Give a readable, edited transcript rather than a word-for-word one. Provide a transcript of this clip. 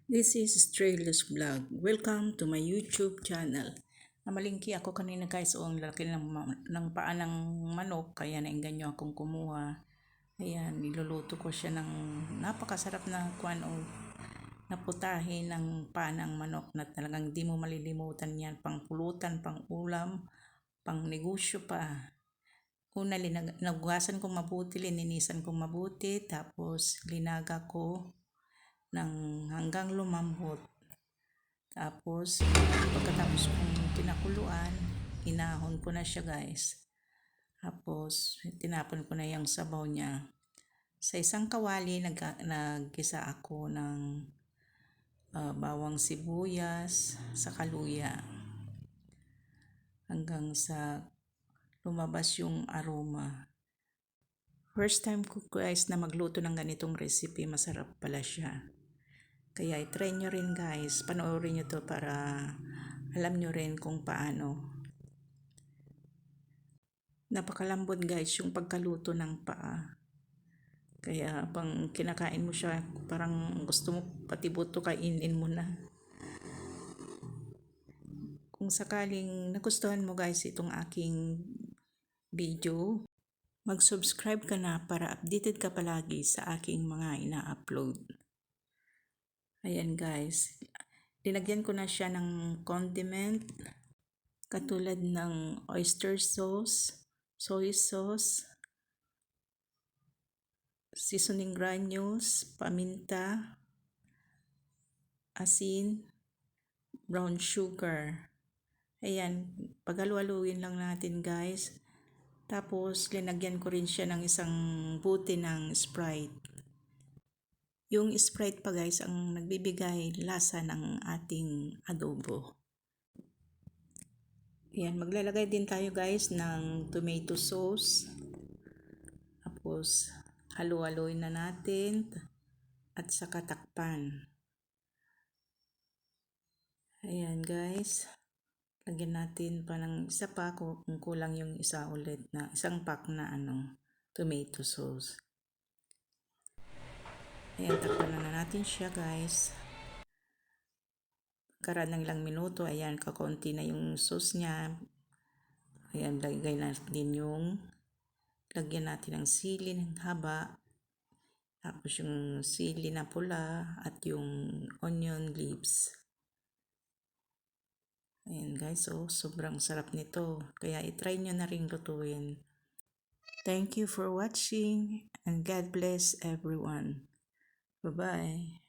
This is Australia's Vlog. Welcome to my YouTube channel. Namalingki ako kanina guys o ang laki ng paa ng manok kaya nainganyo akong kumuha. Ayan, niluluto ko siya ng napakasarap na naputahe ng paa ng manok na talagang di mo malilimutan yan. Pang pulutan, pang ulam, pang negosyo pa. Una, nagugasan kong mabuti, lininisan kong mabuti, tapos linaga ko ng hanggang lumambot. Tapos, pagkatapos kong pinakuluan, inahon ko na siya guys. Tapos, tinapon ko na yung sabaw niya. Sa isang kawali, naggisa ako ng bawang sibuyas sa kaluya. Hanggang sa lumabas yung aroma. First time ko guys na magluto ng ganitong recipe, masarap pala siya. Kaya i-try nyo rin guys, panoorin nyo to para alam nyo rin kung paano. Napakalambot guys yung pagkaluto ng paa. Kaya pang kinakain mo siya, parang gusto mo pati buto kainin mo na. Kung sakaling nagustuhan mo guys itong aking video, mag-subscribe ka na para updated ka palagi sa aking mga ina-upload. Ayan guys, linagyan ko na siya ng condiment katulad ng oyster sauce, soy sauce, seasoning granules, paminta, asin, brown sugar. Ayan, paghalu-haluin lang natin guys. Tapos, linagyan ko rin siya ng isang buti ng Sprite. Yung Sprite pa guys ang nagbibigay lasa ng ating adobo. Ayan, maglalagay din tayo guys ng tomato sauce. Tapos, halu-haluin na natin at saka takpan. Ayan guys. Lagyan natin pa ng isa pa kung kulang yung isa ulit na isang pack na tomato sauce. Ayan, takpan na natin siya guys. Karaan ng ilang minuto, ayan, kakaunti na yung sauce niya. Ayan, lagyan natin ng sili ng haba. Tapos yung sili na pula at yung onion leaves. Ayan guys, sobrang sarap nito. Kaya itry nyo na rin lutuin. Thank you for watching and God bless everyone. Bye-bye.